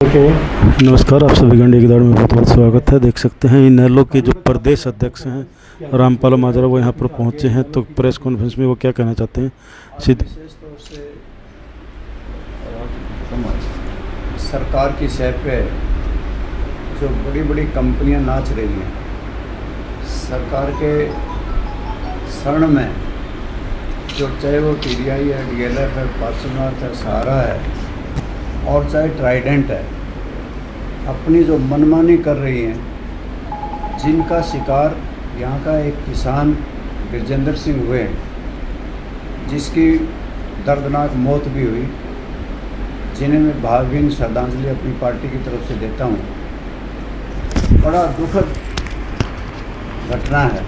नमस्कार, आप सभी घंटे की दौड़ में बहुत बहुत स्वागत है। देख सकते हैं इनेलो के जो प्रदेश अध्यक्ष हैं रामपाल माजरा, वो यहाँ पर पहुँचे हैं। तो प्रेस कॉन्फ्रेंस में वो क्या कहना चाहते हैं सीधे। विशेष तौर से सरकार की सह पे जो बड़ी बड़ी कंपनियां नाच रही हैं, सरकार के शरण में, जो चाहे वो टीडीआई है, डीएलएफ है, पार्श्वनाथ है, सहारा है और चाहे ट्राइडेंट है, अपनी जो मनमानी कर रही हैं, जिनका शिकार यहाँ का एक किसान विजेंद्र सिंह हुए, जिसकी दर्दनाक मौत भी हुई, जिन्हें मैं भावभीनी श्रद्धांजलि अपनी पार्टी की तरफ से देता हूँ। बड़ा दुखद घटना है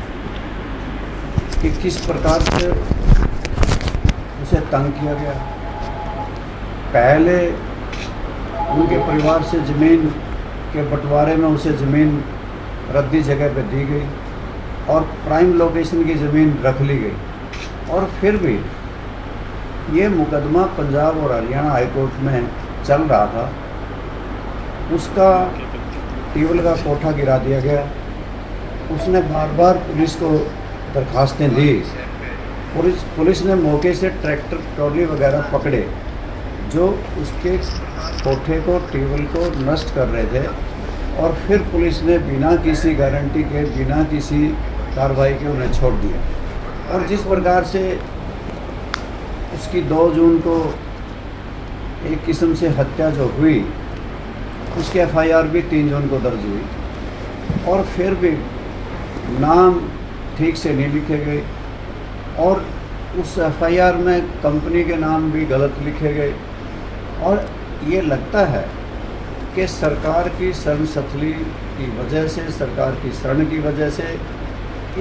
कि किस प्रकार से उसे तंग किया गया। पहले उनके परिवार से ज़मीन के बंटवारे में उसे ज़मीन रद्दी जगह पर दी गई और प्राइम लोकेशन की ज़मीन रख ली गई, और फिर भी ये मुकदमा पंजाब और हरियाणा हाई कोर्ट में चल रहा था। उसका टीवल का कोठा गिरा दिया गया। उसने बार बार पुलिस को दरखास्तें दी। पुलिस ने मौके से ट्रैक्टर ट्रॉली वगैरह पकड़े जो उसके कोठे को, टीवल को नष्ट कर रहे थे, और फिर पुलिस ने बिना किसी गारंटी के, बिना किसी कार्रवाई के उन्हें छोड़ दिया। और जिस प्रकार से उसकी 2 जून को एक किस्म से हत्या जो हुई, उसकी एफआईआर भी 3 जून को दर्ज हुई, और फिर भी नाम ठीक से नहीं लिखे गए, और उस एफआईआर में कंपनी के नाम भी गलत लिखे गए। और ये लगता है कि सरकार की शरणसथली की वजह से, सरकार की शरण की वजह से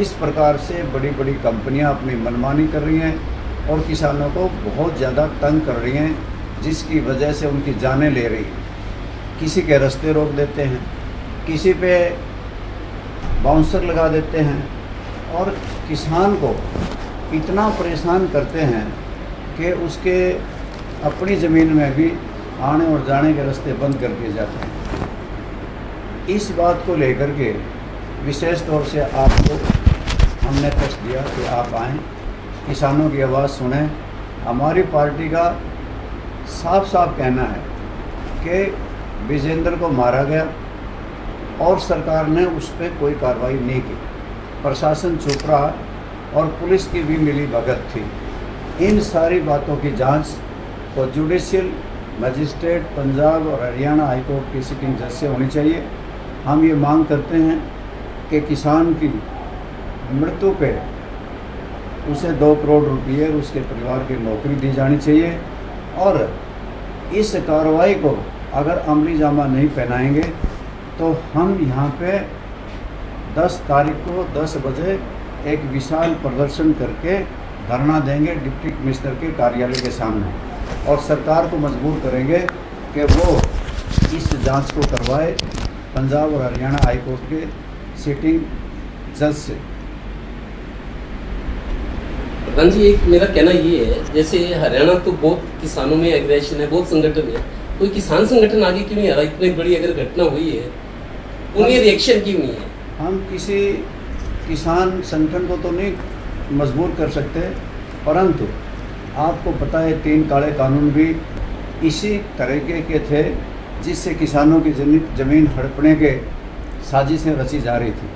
इस प्रकार से बड़ी बड़ी कंपनियां अपनी मनमानी कर रही हैं और किसानों को बहुत ज़्यादा तंग कर रही हैं, जिसकी वजह से उनकी जानें ले रही हैं। किसी के रास्ते रोक देते हैं, किसी पे बाउंसर लगा देते हैं, और किसान को इतना परेशान करते हैं कि उसके अपनी ज़मीन में भी आने और जाने के रास्ते बंद कर दिए जाते हैं। इस बात को लेकर के विशेष तौर से आपको हमने कष्ट दिया कि आप आएँ, किसानों की आवाज़ सुनें। हमारी पार्टी का साफ साफ कहना है कि विजेंद्र को मारा गया और सरकार ने उस पर कोई कार्रवाई नहीं की, प्रशासन चुप रहा और पुलिस की भी मिली भगत थी। इन सारी बातों की जांच को जुडिशियल मजिस्ट्रेट पंजाब और हरियाणा हाई कोर्ट की सिटिंग जज से होनी चाहिए। हम ये मांग करते हैं कि किसान की मृत्यु पे उसे 2 करोड़ रुपये उसके परिवार की नौकरी दी जानी चाहिए, और इस कार्रवाई को अगर अमली जामा नहीं पहनाएंगे तो हम यहाँ पे 10 तारीख को 10 बजे एक विशाल प्रदर्शन करके धरना देंगे डिप्टी कमिश्नर के कार्यालय के सामने, और सरकार को मजबूर करेंगे कि वो इस जांच को करवाए पंजाब और हरियाणा हाई कोर्ट के सिटिंग जज से। प्रधान जी, एक मेरा कहना ये है, जैसे हरियाणा तो बहुत किसानों में एग्रेशन है, बहुत संगठन है, कोई किसान संगठन आगे क्यों नहीं आ रहा? इतनी बड़ी अगर घटना हुई है, उन्हें रिएक्शन क्यों नहीं है? हम किसी किसान संगठन को तो नहीं मजबूर कर सकते, परंतु आपको पता है 3 काले कानून भी इसी तरीके के थे, जिससे किसानों की ज़मीन हड़पने के साजिशें रची जा रही थी।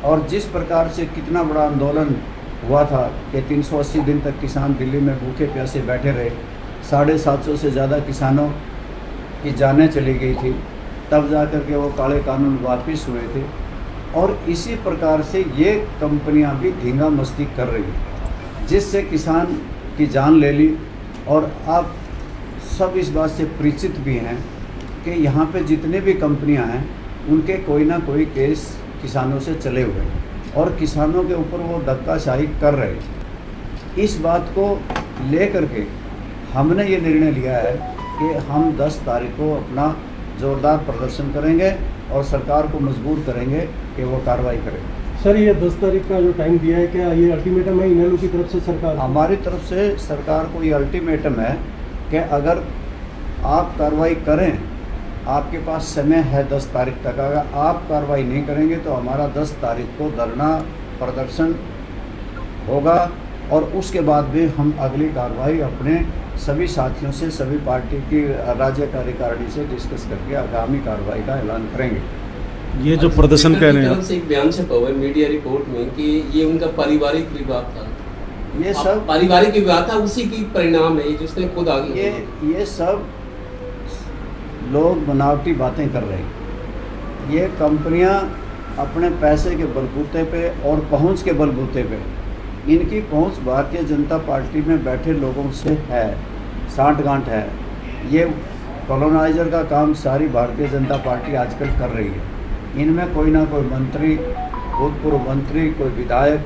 और जिस प्रकार से कितना बड़ा आंदोलन हुआ था कि 380 दिन तक किसान दिल्ली में भूखे प्यासे बैठे रहे, 750 से ज़्यादा किसानों की जानें चली गई थी, तब जा कर के वो काले कानून वापस हुए थे। और इसी प्रकार से ये कंपनियां भी धींगा मस्ती कर रही हैं, जिससे किसान की जान ले ली। और आप सब इस बात से परिचित भी हैं कि यहाँ पे जितने भी कंपनियां हैं, उनके कोई ना कोई केस किसानों से चले हुए हैं, और किसानों के ऊपर वो धक्काशाही कर रहे हैं। इस बात को लेकर के हमने ये निर्णय लिया है कि हम 10 तारीख को अपना ज़ोरदार प्रदर्शन करेंगे और सरकार को मजबूर करेंगे कि वो कार्रवाई करे। सर, ये 10 तारीख का जो टाइम दिया है, क्या ये अल्टीमेटम है इनेलो की तरफ से सरकार? हमारी तरफ से सरकार को ये अल्टीमेटम है कि अगर आप कार्रवाई करें आपके पास समय है 10 तारीख तक, अगर आप कार्रवाई नहीं करेंगे तो हमारा 10 तारीख को धरना प्रदर्शन होगा और उसके बाद भी हम अगली कार्रवाई अपने सभी साथियों से, सभी पार्टी की राज्य कार्यकारिणी से डिस्कस करके आगामी कार्रवाई का ऐलान करेंगे। ये जो प्रदर्शन कह रहे तरफ हैं, से एक बयान छपा हुआ है मीडिया रिपोर्ट में कि ये उनका पारिवारिक विवाद था। ये सब पारिवारिक विवाद था, उसी की परिणाम है जिसने खुद आगे ये सब लोग बनावटी बातें कर रहे हैं। ये कंपनियां अपने पैसे के बलबूते पे और पहुंच के बलबूते पे, इनकी पहुंच भारतीय जनता पार्टी में बैठे लोगों से है, साठगांठ है। ये कॉलोनाइजर का काम सारी भारतीय जनता पार्टी आजकल कर रही है। इनमें कोई ना कोई मंत्री, भूतपूर्व मंत्री, कोई विधायक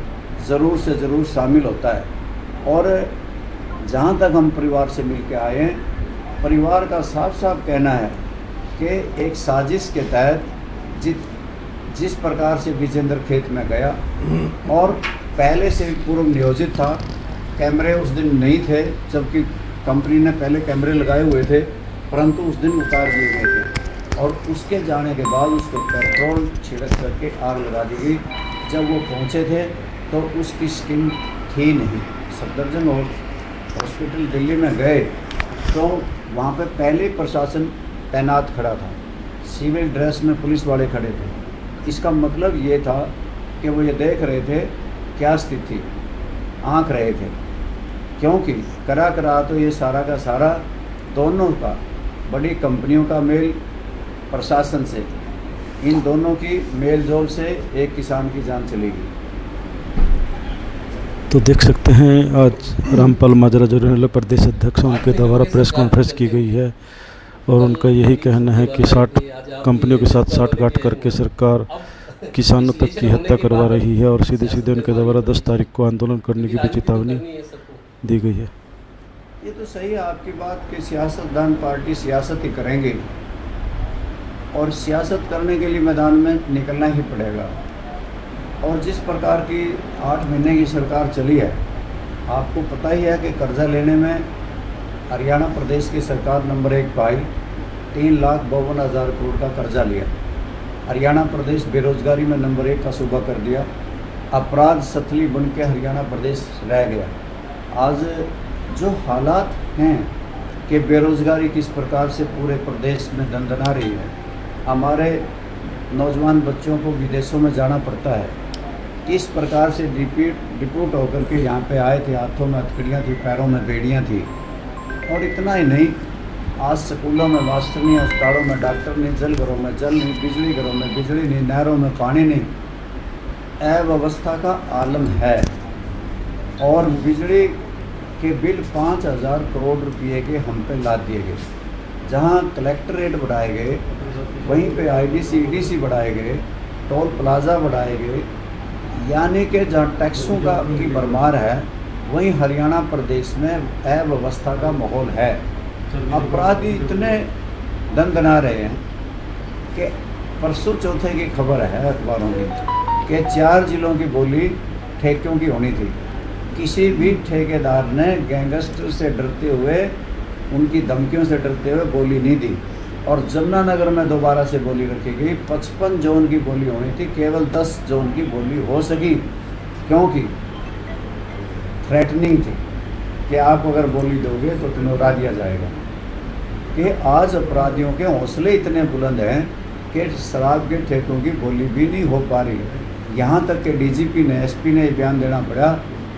ज़रूर से ज़रूर शामिल होता है। और जहाँ तक हम परिवार से मिल के आए हैं, परिवार का साफ साफ कहना है कि एक साजिश के तहत जिस प्रकार से विजेंद्र खेत में गया और पहले से पूर्व नियोजित था, कैमरे उस दिन नहीं थे, जबकि कंपनी ने पहले कैमरे लगाए हुए थे, परंतु उस दिन उतार दिए गए थे और उसके जाने के बाद उसको पेट्रोल छिड़क करके आग लगा दी गई। जब वो पहुंचे थे तो उसकी स्किन थी नहीं। सफदरजंग हॉस्पिटल दिल्ली में गए तो वहाँ पे पहले प्रशासन तैनात खड़ा था, सिविल ड्रेस में पुलिस वाले खड़े थे। इसका मतलब ये था कि वो ये देख रहे थे क्या स्थिति, आँक रहे थे, क्योंकि करा तो ये सारा का सारा दोनों का, बड़ी कंपनियों का मेल प्रशासन से, इन दोनों की मेल जोल से एक किसान की जान चलेगी। तो देख सकते हैं आज रामपाल माजरा जो निर्मल प्रदेश अध्यक्ष, उनके द्वारा प्रेस कॉन्फ्रेंस की गई है और उनका यही कहना है कि 60 कंपनियों के साथ साठगांठ करके सरकार किसानों तक की हत्या करवा रही है और सीधे सीधे उनके द्वारा 10 तारीख को आंदोलन करने की भी चेतावनी दी गई है। ये तो सही है आपकी बात कि सियासतदान पार्टी सियासत ही करेंगे और सियासत करने के लिए मैदान में निकलना ही पड़ेगा। और जिस प्रकार की 8 महीने की सरकार चली है, आपको पता ही है कि कर्जा लेने में हरियाणा प्रदेश की सरकार नंबर 1 पाई, 3,52,000 करोड़ का कर्जा लिया। हरियाणा प्रदेश बेरोजगारी में नंबर 1 का सूबा कर दिया। अपराध सथली बन के हरियाणा प्रदेश रह गया। आज जो हालात हैं कि बेरोजगारी किस प्रकार से पूरे प्रदेश में दंदना रही है, हमारे नौजवान बच्चों को विदेशों में जाना पड़ता है, किस प्रकार से डिपोर्ट होकर के यहाँ पे आए थे, हाथों में हथकड़ियाँ थी, पैरों में बेड़ियाँ थी। और इतना ही नहीं, आज स्कूलों में मास्टर नहीं, अस्पतालों में डॉक्टर नहीं, जल घरों में जल नहीं, बिजली घरों में बिजली नहीं, नहरों में पानी नहीं, अव्यवस्था का आलम है। और बिजली के बिल 5,000 करोड़ रुपये के हम पे लाद दिए गए। जहाँ कलेक्टर रेट बढ़ाए गए, वहीं पे IDC EDC बढ़ाए गए, टोल प्लाजा बढ़ाए गए, यानी कि जहाँ टैक्सों की भरमार है, वहीं हरियाणा प्रदेश में अव्यवस्था का माहौल है। अपराधी इतने दंदना रहे हैं कि परसों चौथे की खबर है अखबारों की कि 4 जिलों की बोली ठेकों की होनी थी। किसी भी ठेकेदार ने गैंगस्टर से डरते हुए, उनकी धमकियों से डरते हुए बोली नहीं दी। और जमुनानगर में दोबारा से बोली रखी गई। 55 जोन की बोली होनी थी, केवल 10 जोन की बोली हो सकी, क्योंकि थ्रेटनिंग थी कि आप अगर बोली दोगे तो तुम्हें उड़ा दिया जाएगा। कि आज अपराधियों के हौसले इतने बुलंद हैं कि शराब के ठेकों की बोली भी नहीं हो पा रही। यहाँ तक कि DGP ने, SP ने बयान देना पड़ा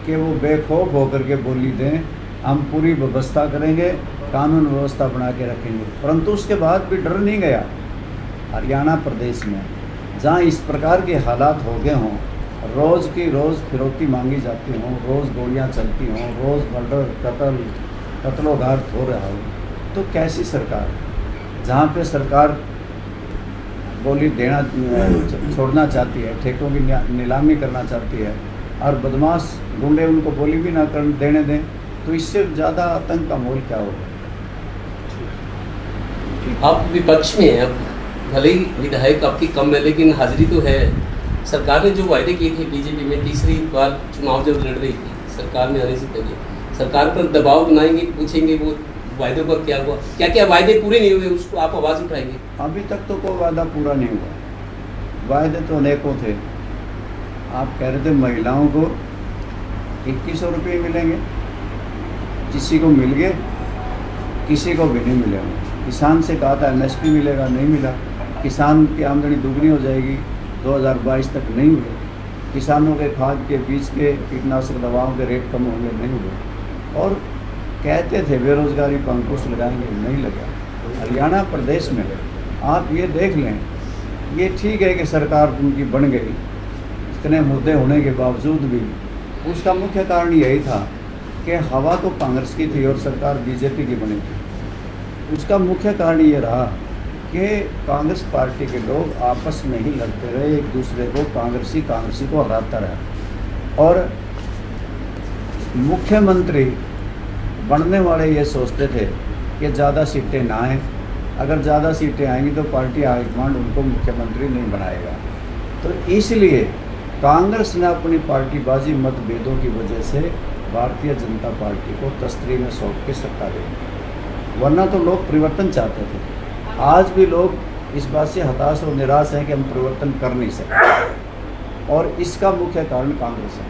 कि वो बेखौफ होकर के बोली दें, हम पूरी व्यवस्था करेंगे, कानून व्यवस्था बना के रखेंगे। परंतु उसके बाद भी डर नहीं गया। हरियाणा प्रदेश में जहाँ इस प्रकार के हालात हो गए हों, रोज़ की रोज़ फिरौती मांगी जाती हों, रोज़ गोलियां चलती हों, रोज़ मर्डर, कत्लोघात हो रहा हो, तो कैसी सरकार, जहाँ पे सरकार बोली देना छोड़ना चाहती है, ठेकों की नीलामी करना चाहती है और बदमाश गुंडे उनको बोली भी ना देने दें, तो इससे ज़्यादा आतंक का मोल क्या होगा। आप विपक्ष में हैं, अब भले ही विधायक आपकी कम है, लेकिन हाजिरी तो है। सरकार ने जो वायदे किए थे बीजेपी में, तीसरी बार चुनाव जब लड़ रही थी सरकार में आने से पहले, सरकार पर दबाव बनाएंगे, पूछेंगे वो वायदों का क्या हुआ, क्या क्या वायदे पूरे नहीं हुए, उसको आप आवाज़ उठाएंगे? अभी तक तो कोई वादा पूरा नहीं हुआ। वायदे तो अनेकों थे। आप कह रहे थे महिलाओं को 2100 रुपये मिलेंगे, किसी को मिल गए, किसी को भी नहीं मिले होंगे। किसान से कहा था MSP मिलेगा, नहीं मिला। किसान की आमदनी दुगनी हो जाएगी, 2022 तक नहीं हुए। किसानों के खाद के, बीज के, कीटनाशक दवाओं के रेट कम होंगे, नहीं हुए। और कहते थे बेरोजगारी पर अंकुश लगाएंगे, नहीं लगा। हरियाणा प्रदेश में आप ये देख लें, ये ठीक है कि सरकार उनकी बन गई, इतने मुद्दे होने के बावजूद भी उसका मुख्य कारण यही था कि हवा तो कांग्रेस की थी और सरकार बीजेपी की बनी थी। उसका मुख्य कारण ये रहा कि कांग्रेस पार्टी के लोग आपस में ही लड़ते रहे, एक दूसरे को कांग्रेसी को हराता रहा। और मुख्यमंत्री बनने वाले ये सोचते थे कि ज़्यादा सीटें ना आएँ, अगर ज़्यादा सीटें आएंगी तो पार्टी हाईकमांड उनको मुख्यमंत्री नहीं बनाएगा। तो इसलिए कांग्रेस ने अपनी पार्टीबाजी मतभेदों की वजह से भारतीय जनता पार्टी को तस्तरी में सौंप के सत्ता दी। वरना तो लोग परिवर्तन चाहते थे। आज भी लोग इस बात से हताश और निराश हैं कि हम परिवर्तन कर नहीं सकते, और इसका मुख्य कारण कांग्रेस है।